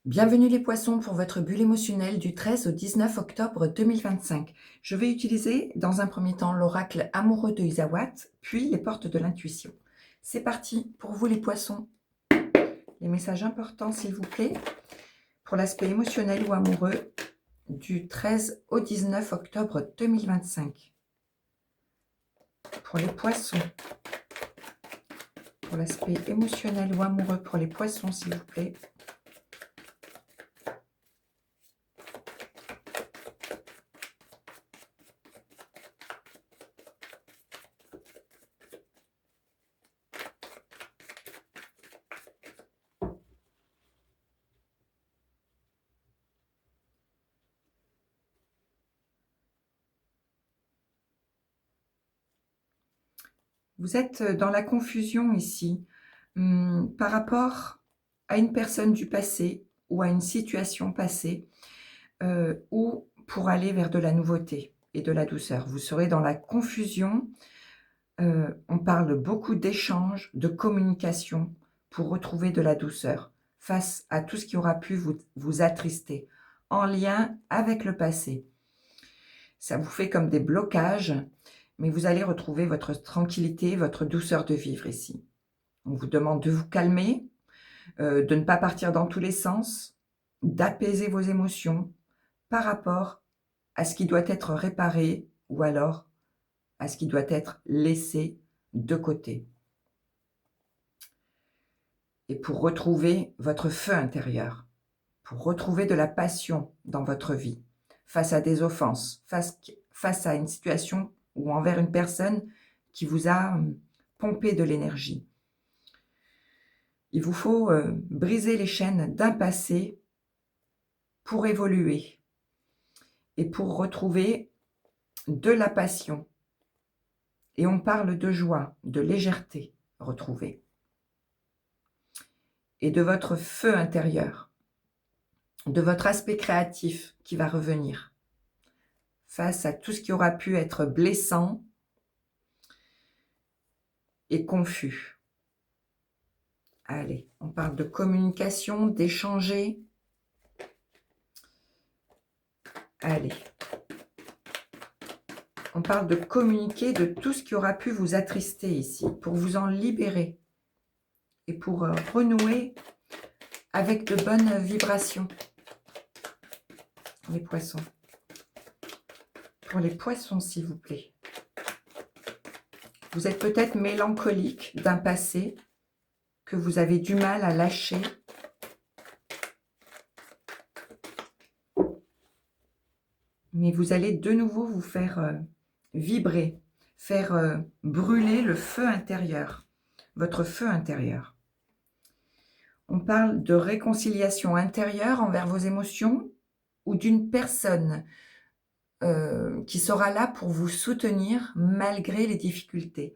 Bienvenue les poissons pour votre bulle émotionnelle du 13 au 19 octobre 2025. Je vais utiliser dans un premier temps l'oracle amoureux de Isawat, puis les portes de l'intuition. C'est parti pour vous les poissons. Les messages importants s'il vous plaît, pour l'aspect émotionnel ou amoureux du 13 au 19 octobre 2025. Pour les poissons, pour l'aspect émotionnel ou amoureux pour les poissons s'il vous plaît. Vous êtes dans la confusion ici, par rapport à une personne du passé ou à une situation passée, ou pour aller vers de la nouveauté et de la douceur. Vous serez dans la confusion, on parle beaucoup d'échanges, de communication pour retrouver de la douceur face à tout ce qui aura pu vous attrister en lien avec le passé. Ça vous fait comme des blocages, mais vous allez retrouver votre tranquillité, votre douceur de vivre ici. On vous demande de vous calmer, de ne pas partir dans tous les sens, d'apaiser vos émotions par rapport à ce qui doit être réparé ou alors à ce qui doit être laissé de côté. Et pour retrouver votre feu intérieur, pour retrouver de la passion dans votre vie, face à des offenses, face à une situation ou envers une personne qui vous a pompé de l'énergie. Il vous faut briser les chaînes d'un passé pour évoluer et pour retrouver de la passion. Et on parle de joie, de légèreté retrouvée. Et de votre feu intérieur, de votre aspect créatif qui va revenir face à tout ce qui aura pu être blessant et confus. Allez, on parle de communication, d'échanger. Allez. On parle de communiquer de tout ce qui aura pu vous attrister ici, pour vous en libérer et pour renouer avec de bonnes vibrations. Les poissons. Pour les poissons, s'il vous plaît. Vous êtes peut-être mélancolique d'un passé que vous avez du mal à lâcher. Mais vous allez de nouveau vous faire vibrer, faire brûler le feu intérieur, votre feu intérieur. On parle de réconciliation intérieure envers vos émotions ou d'une personne qui sera là pour vous soutenir malgré les difficultés.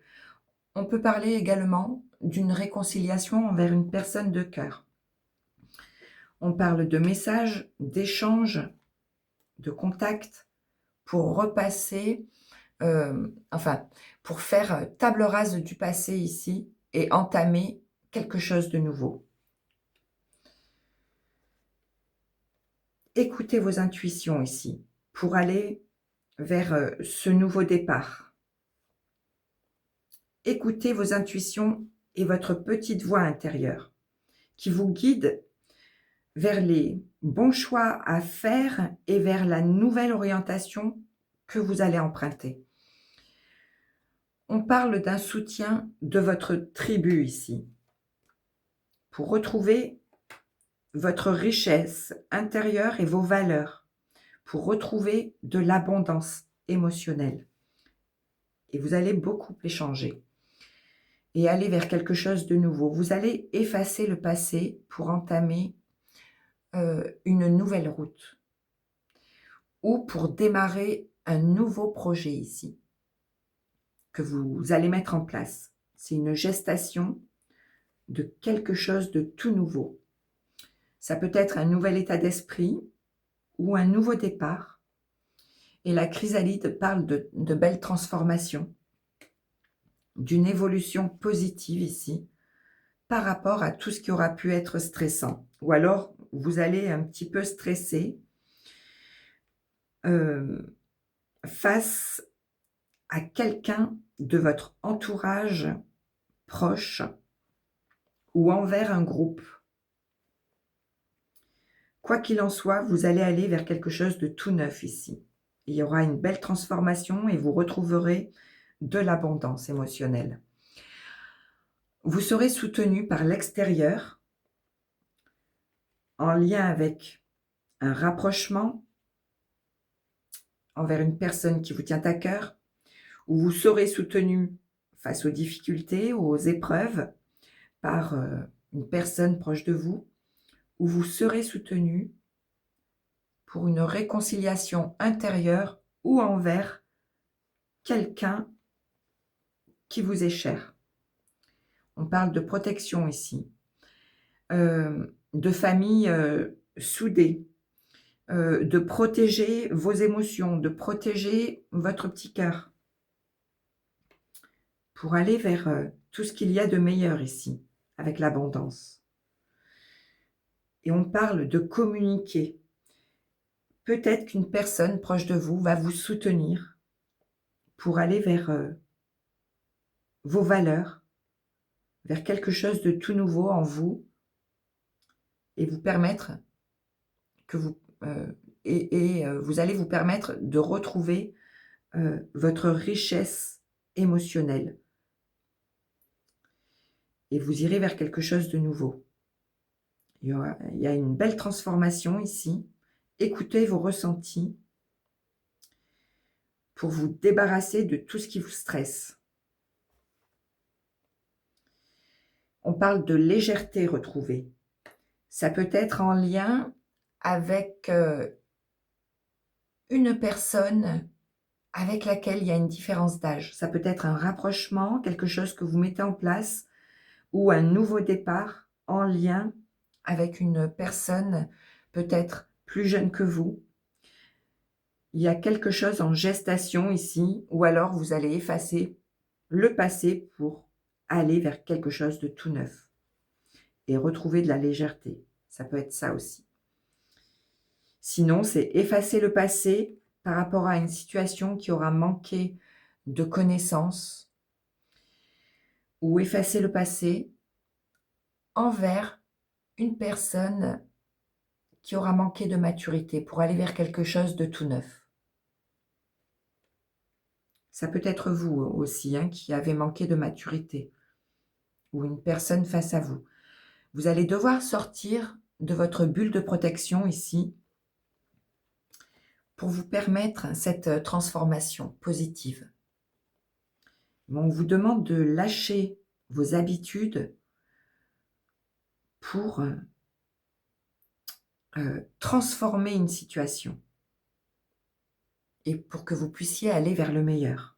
On peut parler également d'une réconciliation envers une personne de cœur. On parle de messages, d'échanges, de contacts pour repasser, pour faire table rase du passé ici et entamer quelque chose de nouveau. Écoutez vos intuitions ici pour aller vers ce nouveau départ. Écoutez vos intuitions et votre petite voix intérieure qui vous guide vers les bons choix à faire et vers la nouvelle orientation que vous allez emprunter. On parle d'un soutien de votre tribu ici pour retrouver votre richesse intérieure et vos valeurs, pour retrouver de l'abondance émotionnelle. Et vous allez beaucoup échanger et aller vers quelque chose de nouveau. Vous allez effacer le passé pour entamer une nouvelle route ou pour démarrer un nouveau projet ici que vous allez mettre en place. C'est une gestation de quelque chose de tout nouveau. Ça peut être un nouvel état d'esprit ou un nouveau départ. Et la chrysalide parle de belles transformations, d'une évolution positive ici par rapport à tout ce qui aura pu être stressant. Ou alors, vous allez un petit peu stresser face à quelqu'un de votre entourage proche ou envers un groupe. Quoi qu'il en soit, vous allez aller vers quelque chose de tout neuf ici. Il y aura une belle transformation et vous retrouverez de l'abondance émotionnelle. Vous serez soutenu par l'extérieur en lien avec un rapprochement envers une personne qui vous tient à cœur, ou vous serez soutenu face aux difficultés ou aux épreuves par une personne proche de vous, ou vous serez soutenu pour une réconciliation intérieure ou envers quelqu'un qui vous est cher. On parle de protection ici, de famille soudée, de protéger vos émotions, de protéger votre petit cœur pour aller vers tout ce qu'il y a de meilleur ici, avec l'abondance. Et on parle de communiquer. Peut-être qu'une personne proche de vous va vous soutenir pour aller vers vos valeurs, vers quelque chose de tout nouveau en vous et vous permettre que vous vous allez vous permettre de retrouver votre richesse émotionnelle et vous irez vers quelque chose de nouveau. Il y a une belle transformation ici. Écoutez vos ressentis pour vous débarrasser de tout ce qui vous stresse. On parle de légèreté retrouvée. Ça peut être en lien avec une personne avec laquelle il y a une différence d'âge. Ça peut être un rapprochement, quelque chose que vous mettez en place, ou un nouveau départ en lien avec une personne peut-être plus jeune que vous. Il y a quelque chose en gestation ici, ou alors vous allez effacer le passé pour aller vers quelque chose de tout neuf et retrouver de la légèreté. Ça peut être ça aussi. Sinon, c'est effacer le passé par rapport à une situation qui aura manqué de connaissances, ou effacer le passé envers une personne qui aura manqué de maturité pour aller vers quelque chose de tout neuf. Ça peut être vous aussi qui avez manqué de maturité, ou une personne face à vous. Vous allez devoir sortir de votre bulle de protection ici pour vous permettre cette transformation positive. On vous demande de lâcher vos habitudes pour transformer une situation et pour que vous puissiez aller vers le meilleur.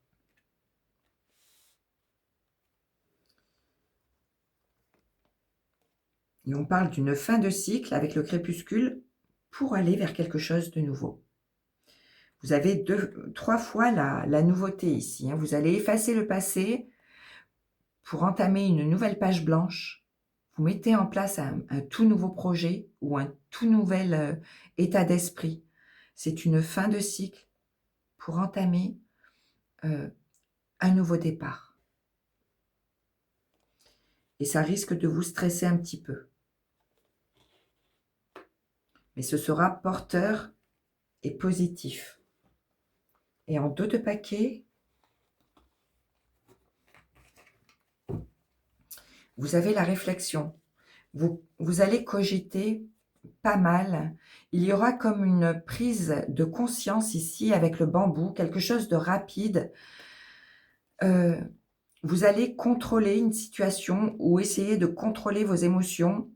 Et on parle d'une fin de cycle avec le crépuscule pour aller vers quelque chose de nouveau. Vous avez 3 fois la nouveauté ici. Vous allez effacer le passé pour entamer une nouvelle page blanche. Vous mettez en place un tout nouveau projet ou un tout nouvel état d'esprit. C'est une fin de cycle pour entamer un nouveau départ. Et ça risque de vous stresser un petit peu. Mais ce sera porteur et positif. Et en 2 de paquet, vous avez la réflexion. Vous allez cogiter pas mal. Il y aura comme une prise de conscience ici avec le bambou, quelque chose de rapide. Vous allez contrôler une situation ou essayer de contrôler vos émotions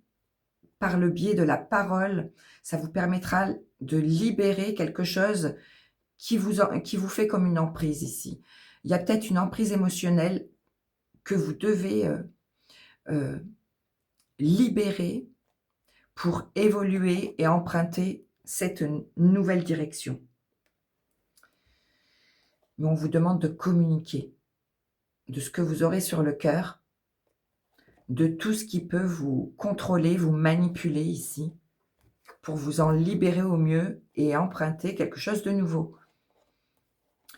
par le biais de la parole. Ça vous permettra de libérer quelque chose qui vous fait comme une emprise ici. Il y a peut-être une emprise émotionnelle que vous devez libérer pour évoluer et emprunter cette nouvelle direction. Mais on vous demande de communiquer de ce que vous aurez sur le cœur, de tout ce qui peut vous contrôler, vous manipuler ici. pour vous en libérer au mieux et emprunter quelque chose de nouveau.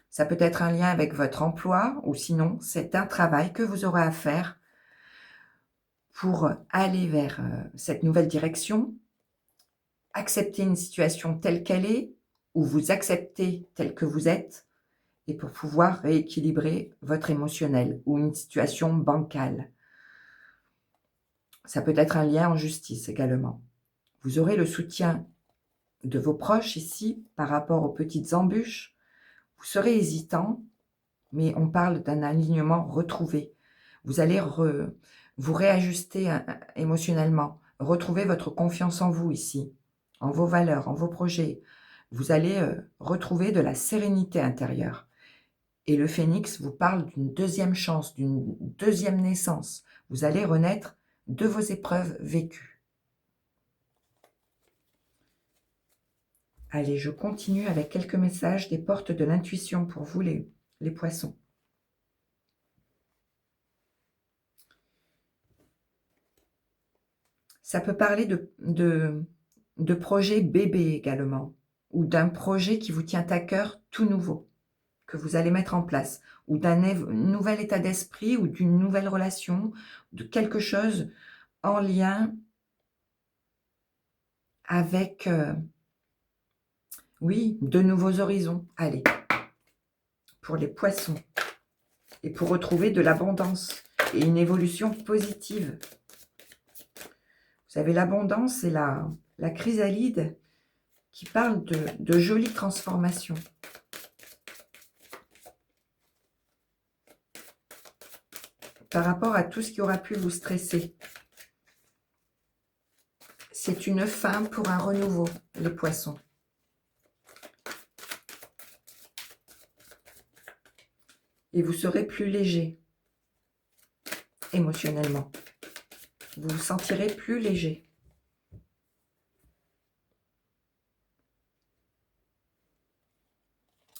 Ça peut être un lien avec votre emploi ou sinon c'est un travail que vous aurez à faire pour aller vers cette nouvelle direction, accepter une situation telle qu'elle est ou vous accepter tel que vous êtes et pour pouvoir rééquilibrer votre émotionnel ou une situation bancale. Ça peut être un lien en justice également. Vous aurez le soutien de vos proches ici par rapport aux petites embûches. Vous serez hésitant, mais on parle d'un alignement retrouvé. Vous allez vous réajuster émotionnellement, retrouver votre confiance en vous ici, en vos valeurs, en vos projets. Vous allez retrouver de la sérénité intérieure. Et le phénix vous parle d'une deuxième chance, d'une deuxième naissance. Vous allez renaître de vos épreuves vécues. Allez, je continue avec quelques messages des portes de l'intuition pour vous, les poissons. Ça peut parler de projets bébés également, ou d'un projet qui vous tient à cœur tout nouveau, que vous allez mettre en place, ou d'un nouvel état d'esprit, ou d'une nouvelle relation, de quelque chose en lien avec, oui, de nouveaux horizons. Allez, pour les poissons, et pour retrouver de l'abondance et une évolution positive. Vous avez l'abondance et la chrysalide qui parle de jolies transformations. Par rapport à tout ce qui aura pu vous stresser. C'est une fin pour un renouveau, les poissons. Et vous serez plus léger, émotionnellement. Vous vous sentirez plus léger.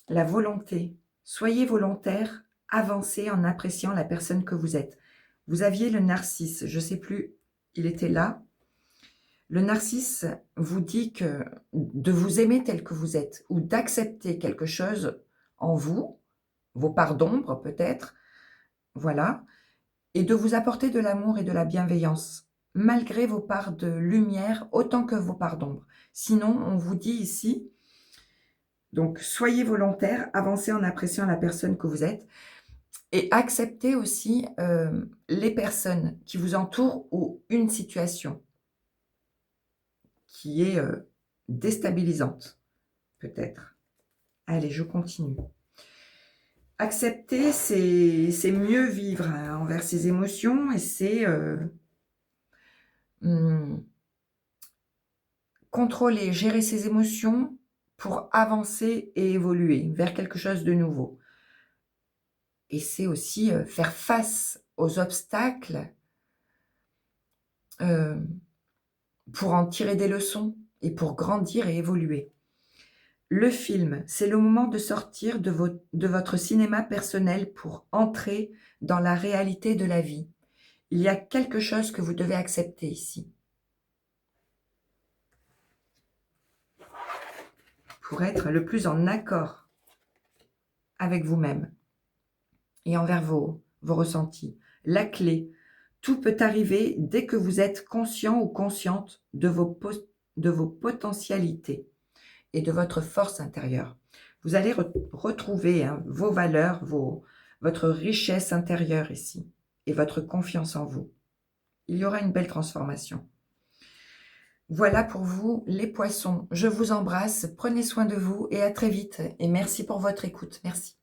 La volonté. Soyez volontaire, avancez en appréciant la personne que vous êtes. Vous aviez le narcisse, je ne sais plus, il était là. Le narcisse vous dit que de vous aimer tel que vous êtes ou d'accepter quelque chose en vous, vos parts d'ombre peut-être, voilà, et de vous apporter de l'amour et de la bienveillance, malgré vos parts de lumière autant que vos parts d'ombre. Sinon, on vous dit ici, donc soyez volontaire, avancez en appréciant la personne que vous êtes et acceptez aussi les personnes qui vous entourent ou une situation qui est déstabilisante, peut-être. Allez, je continue. Accepter, c'est mieux vivre envers ses émotions et c'est contrôler, gérer ses émotions pour avancer et évoluer vers quelque chose de nouveau. Et c'est aussi faire face aux obstacles pour en tirer des leçons et pour grandir et évoluer. Le film, c'est le moment de sortir de votre cinéma personnel pour entrer dans la réalité de la vie. Il y a quelque chose que vous devez accepter ici. Pour être le plus en accord avec vous-même et envers vos ressentis. La clé, tout peut arriver dès que vous êtes conscient ou consciente de vos potentialités et de votre force intérieure. Vous allez retrouver vos valeurs, votre richesse intérieure ici et votre confiance en vous. Il y aura une belle transformation. Voilà pour vous les poissons. Je vous embrasse, prenez soin de vous et à très vite. Et merci pour votre écoute. Merci.